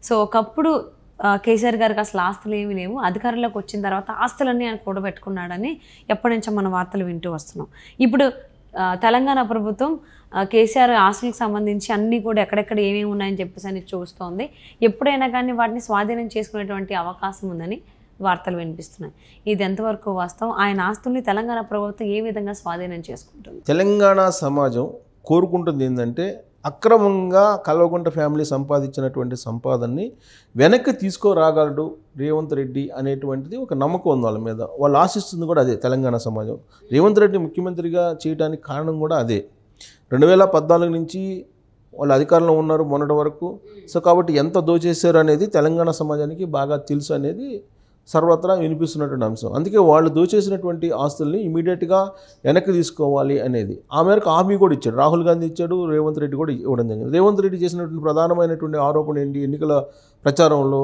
So ఒకప్పుడు కేసీఆర్ గారికి అసలు ఆస్తులు ఏమీ లేవు, అధికారంలోకి వచ్చిన తర్వాత ఆస్తులన్నీ ఆయన కూడబెట్టుకున్నాడని ఎప్పటి నుంచో మన వార్తలు వింటూ వస్తున్నాం. ఇప్పుడు తెలంగాణ ప్రభుత్వం కేసీఆర్ ఆస్తులకు సంబంధించి అన్నీ కూడా ఎక్కడెక్కడ ఏమేమి ఉన్నాయని చెప్పేసి అని చూస్తోంది. ఎప్పుడైనా కానీ వాటిని స్వాధీనం చేసుకునేటువంటి అవకాశం ఉందని వార్తలు వినిపిస్తున్నాయి. ఇది ఎంతవరకు వాస్తవం? ఆయన ఆస్తుల్ని తెలంగాణ ప్రభుత్వం ఏ విధంగా స్వాధీనం చేసుకుంటుంది? తెలంగాణ సమాజం కోరుకుంటుంది ఏంటంటే అక్రమంగా కల్వకుంట్ల ఫ్యామిలీ సంపాదించినటువంటి సంపాదనని వెనక్కి తీసుకురాగలడు రేవంత్ రెడ్డి అనేటువంటిది ఒక నమ్మకం ఉంది వాళ్ళ మీద. వాళ్ళు ఆశిస్తుంది కూడా అదే. తెలంగాణ సమాజం రేవంత్ రెడ్డి ముఖ్యమంత్రిగా చేయడానికి కారణం కూడా అదే. 2014 నుంచి వాళ్ళు అధికారంలో ఉన్నారు మొన్నటి వరకు. సో కాబట్టి ఎంత దోచేశారు అనేది తెలంగాణ సమాజానికి బాగా తెలుసు అనేది సర్వత్రా వినిపిస్తున్నటువంటి అంశం. అందుకే వాళ్ళు దోచేసినటువంటి ఆస్తుల్ని ఇమీడియట్గా వెనక్కి తీసుకోవాలి అనేది ఆ మేరకు హామీ కూడా ఇచ్చాడు. రాహుల్ గాంధీ ఇచ్చాడు, రేవంత్ రెడ్డి కూడా ఇవ్వడం జరిగింది. రేవంత్ రెడ్డి చేసినటువంటి ప్రధానమైనటువంటి ఆరోపణ ఏంటి? ఎన్నికల ప్రచారంలో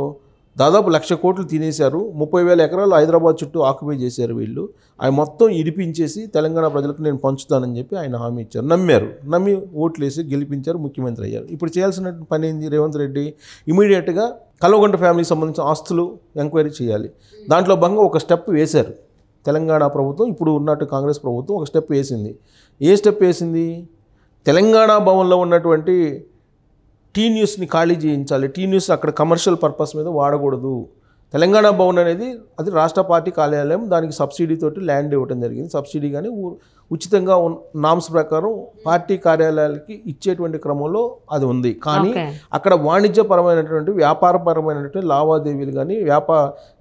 దాదాపు 1,00,000 కోట్లు తినేశారు, 30,000 ఎకరాలు హైదరాబాద్ చుట్టూ ఆక్యుపై చేశారు వీళ్ళు, అవి మొత్తం ఇడిపించేసి తెలంగాణ ప్రజలకు నేను పంచుతానని చెప్పి ఆయన హామీ ఇచ్చారు. నమ్మి ఓట్లేసి గెలిపించారు, ముఖ్యమంత్రి అయ్యారు. ఇప్పుడు చేయాల్సిన పని ఏంది? రేవంత్ రెడ్డి ఇమీడియట్గా కల్వకుంట్ల ఫ్యామిలీకి సంబంధించిన ఆస్తులు ఎంక్వైరీ చేయాలి. దాంట్లో భాగంగా ఒక స్టెప్ వేశారు తెలంగాణ ప్రభుత్వం. ఇప్పుడు ఉన్నట్టు కాంగ్రెస్ ప్రభుత్వం ఒక స్టెప్ వేసింది. ఏ స్టెప్ వేసింది? తెలంగాణ భవన్లో ఉన్నటువంటి టీ న్యూస్ని ఖాళీ చేయించాలి. టీ న్యూస్ అక్కడ కమర్షియల్ పర్పస్ మీద వాడకూడదు. తెలంగాణ భవన్ అనేది అది రాష్ట్ర పార్టీ కార్యాలయం, దానికి సబ్సిడీ తోటి ల్యాండ్ ఇవ్వడం జరిగింది. సబ్సిడీ కానీ ఉచితంగా నామ్స్ ప్రకారం పార్టీ కార్యాలయాలకి ఇచ్చేటువంటి క్రమంలో అది ఉంది. కానీ అక్కడ వాణిజ్యపరమైనటువంటి వ్యాపారపరమైనటువంటి లావాదేవీలు కానీ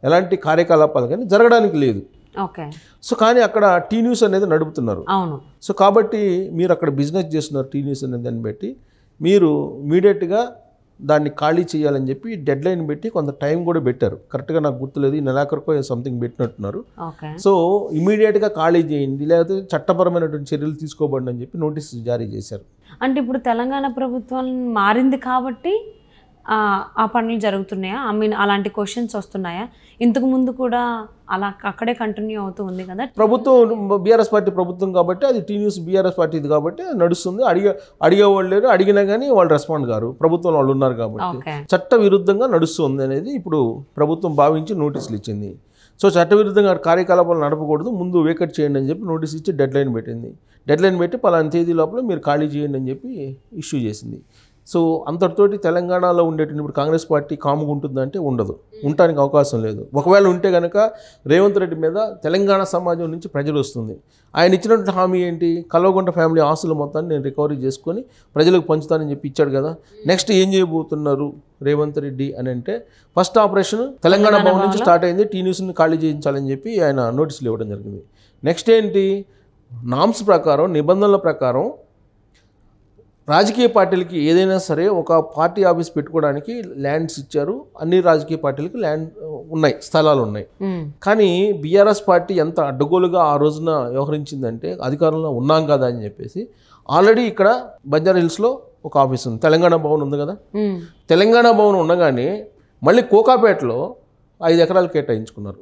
ఎలాంటి కార్యకలాపాలు కానీ జరగడానికి లేదు. సో కానీ అక్కడ టీ న్యూస్ అనేది నడుపుతున్నారు. సో కాబట్టి మీరు అక్కడ బిజినెస్ చేస్తున్నారు టీ న్యూస్ అనేది దాన్ని బట్టి మీరు ఇమీడియట్గా దాన్ని ఖాళీ చేయాలని చెప్పి డెడ్ లైన్ పెట్టి కొంత టైం కూడా పెట్టారు. కరెక్ట్గా నాకు గుర్తులేదు, ఈ నెలాఖరుకో సంథింగ్ పెట్టినట్టున్నారు. సో ఇమీడియట్గా ఖాళీ చేయండి, లేకపోతే చట్టపరమైనటువంటి చర్యలు తీసుకోబడి అని చెప్పి నోటీస్ జారీ చేశారు. అంటే ఇప్పుడు తెలంగాణ ప్రభుత్వం మారింది కాబట్టి ఆ పనులు జరుగుతున్నాయా? ఐ మీన్ అలాంటి క్వశ్చన్స్ వస్తున్నాయా? ఇంతకు ముందు కూడా అలా అక్కడే కంటిన్యూ అవుతూ ఉంది కదా ప్రభుత్వం. బీఆర్ఎస్ పార్టీ ప్రభుత్వం కాబట్టి అది టీ న్యూస్ బీఆర్ఎస్ పార్టీది కాబట్టి నడుస్తుంది. అడిగేవాళ్ళు లేరు, అడిగినా కానీ వాళ్ళు రెస్పాండ్ కారు. ప్రభుత్వం వాళ్ళు ఉన్నారు కాబట్టి చట్ట విరుద్ధంగా నడుస్తుంది అనేది ఇప్పుడు ప్రభుత్వం భావించి నోటీసులు ఇచ్చింది. సో చట్టవిరుద్ధంగా కార్యకలాపాలు నడపకూడదు, ముందు వేకట్ చేయండి అని చెప్పి నోటీస్ ఇచ్చి డెడ్ లైన్ పెట్టింది. డెడ్ లైన్ పెట్టి పలానా తేదీ లోపల మీరు ఖాళీ చేయండి అని చెప్పి ఇష్యూ చేసింది. సో అంతటితోటి తెలంగాణలో ఉండేటువంటి ఇప్పుడు కాంగ్రెస్ పార్టీ కాముగా ఉంటుందంటే ఉండదు, ఉండటానికి అవకాశం లేదు. ఒకవేళ ఉంటే కనుక రేవంత్ రెడ్డి మీద తెలంగాణ సమాజం నుంచి ప్రజలు వస్తుంది. ఆయన ఇచ్చినటువంటి హామీ ఏంటి? కల్వకుంట్ల ఫ్యామిలీ ఆస్తులు మొత్తాన్ని నేను రికవరీ చేసుకొని ప్రజలకు పంచుతానని చెప్పి ఇచ్చాడు కదా. నెక్స్ట్ ఏం చేయబోతున్నారు రేవంత్ రెడ్డి అని అంటే ఫస్ట్ ఆపరేషన్ తెలంగాణ భవన్ నుంచి స్టార్ట్ అయింది. టీ న్యూస్ని ఖాళీ చేయించాలని చెప్పి ఆయన నోటీసులు ఇవ్వడం జరిగింది. నెక్స్ట్ ఏంటి? నామ్స్ ప్రకారం, నిబంధనల ప్రకారం రాజకీయ పార్టీలకి ఏదైనా సరే ఒక పార్టీ ఆఫీస్ పెట్టుకోవడానికి ల్యాండ్స్ ఇచ్చారు. అన్ని రాజకీయ పార్టీలకి ల్యాండ్ ఉన్నాయి, స్థలాలు ఉన్నాయి. కానీ బీఆర్ఎస్ పార్టీ ఎంత అడ్డగోలుగా ఆ రోజున వ్యవహరించిందంటే అధికారంలో ఉన్నాం కదా అని చెప్పేసి ఆల్రెడీ ఇక్కడ బంజారా హిల్స్లో ఒక ఆఫీస్ ఉంది, తెలంగాణ భవన్ ఉంది కదా. తెలంగాణ భవన్ ఉండగానే మళ్ళీ కోకాపేటలో 5 ఎకరాలు కేటాయించుకున్నారు.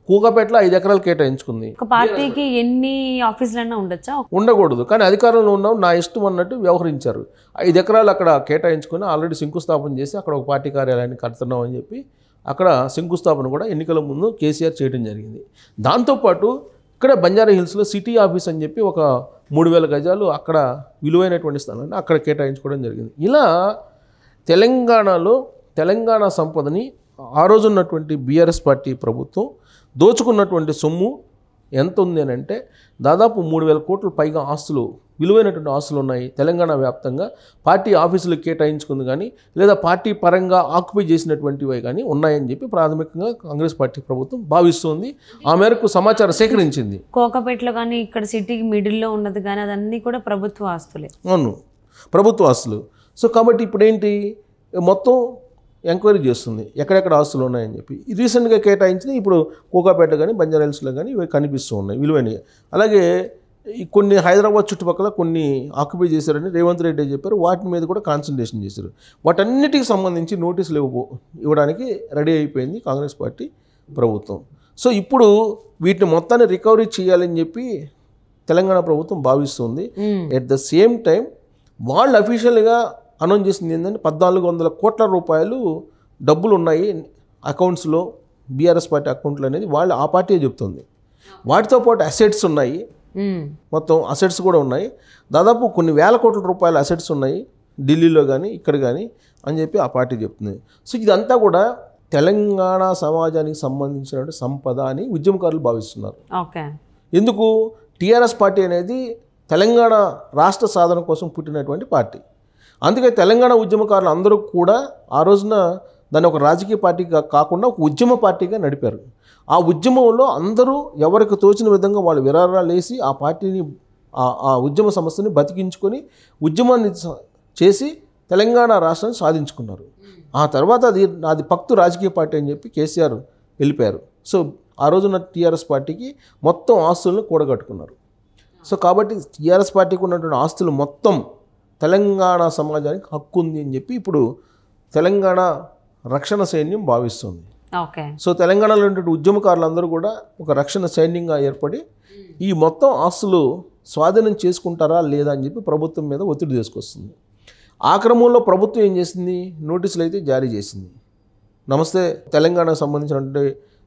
కూకపేటలో 5 ఎకరాలు కేటాయించుకుంది. ఒక పార్టీకి ఎన్ని ఆఫీసులన్నా ఉండొచ్చా? ఉండకూడదు, కానీ అధికారంలో ఉన్నాం నా ఇష్టం అన్నట్టు వ్యవహరించారు. 5 ఎకరాలు అక్కడ కేటాయించుకొని ఆల్రెడీ శంకుస్థాపన చేసి అక్కడ ఒక పార్టీ కార్యాలయాన్ని కడుతున్నాం అని చెప్పి అక్కడ శంకుస్థాపన కూడా ఎన్నికల ముందు కేసీఆర్ చేయడం జరిగింది. దాంతోపాటు ఇక్కడ బంజారా హిల్స్లో సిటీ ఆఫీస్ అని చెప్పి ఒక 3,000 గజాలు అక్కడ విలువైనటువంటి స్థలాన్ని అక్కడ కేటాయించుకోవడం జరిగింది. ఇలా తెలంగాణలో తెలంగాణ సంపదని ఆ రోజు ఉన్నటువంటి బీఆర్ఎస్ పార్టీ ప్రభుత్వం దోచుకున్నటువంటి సొమ్ము ఎంత ఉంది అని అంటే దాదాపు 3,000 కోట్ల పైగా ఆస్తులు, విలువైనటువంటి ఆస్తులు ఉన్నాయి తెలంగాణ వ్యాప్తంగా. పార్టీ ఆఫీసులకు కేటాయించుకుంది కానీ లేదా పార్టీ పరంగా ఆక్యుపై చేసినటువంటివి కానీ ఉన్నాయని చెప్పి ప్రాథమికంగా కాంగ్రెస్ పార్టీ ప్రభుత్వం భావిస్తుంది. ఆ మేరకు సమాచారం సేకరించింది. కోకపేటలో కానీ ఇక్కడ సిటీకి మిడిల్లో ఉన్నది కానీ అదన్నీ కూడా ప్రభుత్వ ఆస్తులే. అవును, ప్రభుత్వ ఆస్తులు. సో కాబట్టి ఇప్పుడు ఏంటి, మొత్తం ఎంక్వైరీ చేస్తుంది ఎక్కడెక్కడ ఆస్తులు ఉన్నాయని చెప్పి. రీసెంట్గా కేటాయించిన ఇప్పుడు కోకాపేట కానీ బంజారా హిల్స్లో కానీ ఇవి కనిపిస్తూ ఉన్నాయి విలువైనవి. అలాగే కొన్ని హైదరాబాద్ చుట్టుపక్కల కొన్ని ఆక్యుపై చేశారని రేవంత్ రెడ్డి చెప్పారు. వాటి మీద కూడా కాన్సన్ట్రేషన్ చేశారు. వాటన్నిటికి సంబంధించి నోటీసులు ఇవ్వడానికి రెడీ అయిపోయింది కాంగ్రెస్ పార్టీ ప్రభుత్వం. సో ఇప్పుడు వీటిని మొత్తాన్ని రికవరీ చేయాలని చెప్పి తెలంగాణ ప్రభుత్వం భావిస్తుంది. ఎట్ ద సేమ్ టైం వాళ్ళు అఫీషియల్గా అనౌన్స్ చేసింది ఏంటంటే 1400 కోట్ల రూపాయలు డబ్బులు ఉన్నాయి అకౌంట్స్లో, బీఆర్ఎస్ పార్టీ అకౌంట్లు అనేది వాళ్ళు ఆ పార్టీ చెప్తుంది. వాటితో పాటు అసెట్స్ ఉన్నాయి, మొత్తం అసెట్స్ కూడా ఉన్నాయి, దాదాపు కొన్ని వేల కోట్ల రూపాయల అసెట్స్ ఉన్నాయి ఢిల్లీలో కానీ ఇక్కడ కానీ అని చెప్పి ఆ పార్టీ చెప్తుంది. సో ఇదంతా కూడా తెలంగాణ సమాజానికి సంబంధించిన సంపద అని ఉద్యమకారులు భావిస్తున్నారు. ఓకే. ఎందుకు? టీఆర్ఎస్ పార్టీ అనేది తెలంగాణ రాష్ట్ర సాధన కోసం పుట్టినటువంటి పార్టీ. అందుకే తెలంగాణ ఉద్యమకారులు అందరూ కూడా ఆ రోజున దాన్ని ఒక రాజకీయ పార్టీగా కాకుండా ఒక ఉద్యమ పార్టీగా నడిపారు. ఆ ఉద్యమంలో అందరూ ఎవరికి తోచిన విధంగా వాళ్ళు విరాళాలు వేసి ఆ పార్టీని ఆ ఉద్యమ సంస్థని బతికించుకొని ఉద్యమాన్ని చేసి తెలంగాణ రాష్ట్రాన్ని సాధించుకున్నారు. ఆ తర్వాత అది పక్తు రాజకీయ పార్టీ అని చెప్పి కేసీఆర్ వెళ్ళిపోయారు. సో ఆ రోజున టీఆర్ఎస్ పార్టీకి మొత్తం ఆస్తులను కూడగట్టుకున్నారు. సో కాబట్టి టీఆర్ఎస్ పార్టీకి ఉన్నటువంటి ఆస్తులు మొత్తం తెలంగాణ సమాజానికి హక్కు ఉంది అని చెప్పి ఇప్పుడు తెలంగాణ రక్షణ సైన్యం భావిస్తుంది. ఓకే. సో తెలంగాణలో ఉన్నటువంటి ఉద్యమకారులందరూ కూడా ఒక రక్షణ సైన్యంగా ఏర్పడి ఈ మొత్తం ఆస్తులు స్వాధీనం చేసుకుంటారా లేదా అని చెప్పి ప్రభుత్వం మీద ఒత్తిడి తీసుకొస్తుంది. ఆ క్రమంలో ప్రభుత్వం ఏం చేసింది? నోటీసులు అయితే జారీ చేసింది. నమస్తే తెలంగాణకు సంబంధించినటువంటి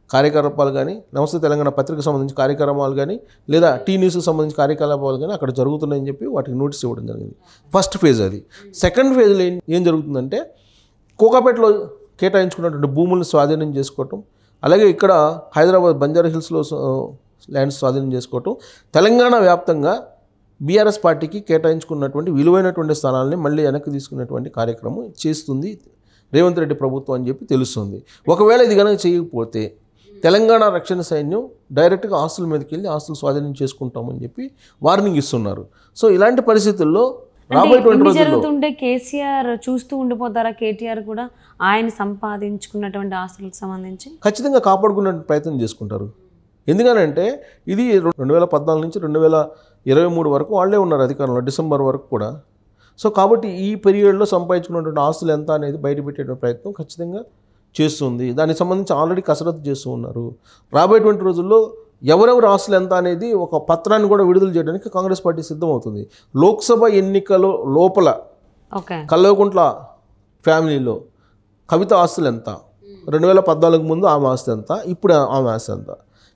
కార్యకలాపాలు కానీ, నమస్తే తెలంగాణ పత్రికకు సంబంధించిన కార్యక్రమాలు కానీ, లేదా టీ న్యూస్కి సంబంధించిన కార్యకలాపాలు కానీ అక్కడ జరుగుతున్నాయని చెప్పి వాటికి నోటీస్ ఇవ్వడం జరిగింది. ఫస్ట్ ఫేజ్ అది. సెకండ్ ఫేజ్లో ఏం జరుగుతుందంటే కోకాపేటలో కేటాయించుకున్నటువంటి భూములను స్వాధీనం చేసుకోవటం, అలాగే ఇక్కడ హైదరాబాద్ బంజారా హిల్స్లో ల్యాండ్స్ స్వాధీనం చేసుకోవటం, తెలంగాణ వ్యాప్తంగా బీఆర్ఎస్ పార్టీకి కేటాయించుకున్నటువంటి విలువైనటువంటి స్థలాలని మళ్ళీ వెనక్కి తీసుకున్నటువంటి కార్యక్రమం చేస్తుంది రేవంత్ రెడ్డి ప్రభుత్వం అని చెప్పి తెలుస్తుంది. ఒకవేళ ఇది కనుక చేయకపోతే తెలంగాణ రక్షణ సైన్యం డైరెక్ట్గా ఆస్తుల మీదకి వెళ్ళి ఆస్తులు స్వాధీనం చేసుకుంటామని చెప్పి వార్నింగ్ ఇస్తున్నారు. సో ఇలాంటి పరిస్థితుల్లో రాబోయేటువంటి రోజుల్లో జరుగుతుంటే కేసీఆర్ చూస్తూ ఉండిపోతారా? కేటీఆర్ కూడా ఆయన సంపాదించుకున్నటువంటి ఆస్తులకు సంబంధించి ఖచ్చితంగా కాపాడుకునే ప్రయత్నం చేసుకుంటారు. ఎందుకనంటే ఇది 2014 నుంచి 2023 వరకు వాళ్ళే ఉన్నారు అధికారంలో, డిసెంబర్ వరకు కూడా. సో కాబట్టి ఈ పీరియడ్లో సంపాదించుకున్నటువంటి ఆస్తులు ఎంత అనేది బయటపెట్టే ప్రయత్నం ఖచ్చితంగా చేస్తుంది. దానికి సంబంధించి ఆల్రెడీ కసరత్తు చేస్తూ ఉన్నారు. రాబోయేటువంటి రోజుల్లో ఎవరెవరు ఆస్తులు ఎంత అనేది ఒక పత్రాన్ని కూడా విడుదల చేయడానికి కాంగ్రెస్ పార్టీ సిద్ధమవుతుంది. లోక్సభ ఎన్నికల లోపల కల్వకుంట్ల ఫ్యామిలీలో కవిత ఆస్తులు ఎంత, 2014 ముందు ఆమె ఆస్తి ఎంత, ఇప్పుడు ఆమె ఆస్తి ఎంత,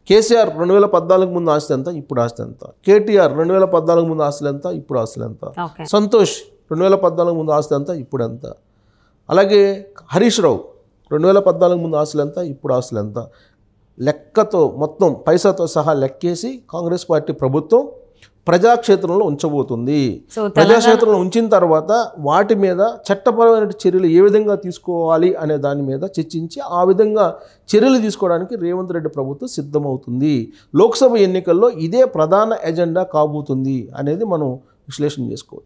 కేసీఆర్ 2014 ముందు ఆస్తి ఎంత, ఇప్పుడు ఆస్తి ఎంత, కేటీఆర్ 2014 ముందు ఆస్తులు ఎంత, ఇప్పుడు ఆస్తులు ఎంత, సంతోష్ 2014 ముందు ఆస్తి ఎంత, ఇప్పుడు ఎంత, అలాగే హరీష్ రావు 2014 ముందు ఆస్తులు ఎంత, ఇప్పుడు ఆస్తులు ఎంత, లెక్కతో మొత్తం పైసాతో సహా లెక్కేసి కాంగ్రెస్ పార్టీ ప్రభుత్వం ప్రజాక్షేత్రంలో ఉంచబోతుంది. ప్రజాక్షేత్రంలో ఉంచిన తర్వాత వాటి మీద చట్టపరమైన చర్యలు ఏ విధంగా తీసుకోవాలి అనే దాని మీద చర్చించి ఆ విధంగా చర్యలు తీసుకోవడానికి రేవంత్ రెడ్డి ప్రభుత్వం సిద్ధమవుతుంది. లోక్సభ ఎన్నికల్లో ఇదే ప్రధాన ఎజెండా కాబోతుంది అనేది మనం విశ్లేషణ చేసుకోవచ్చు.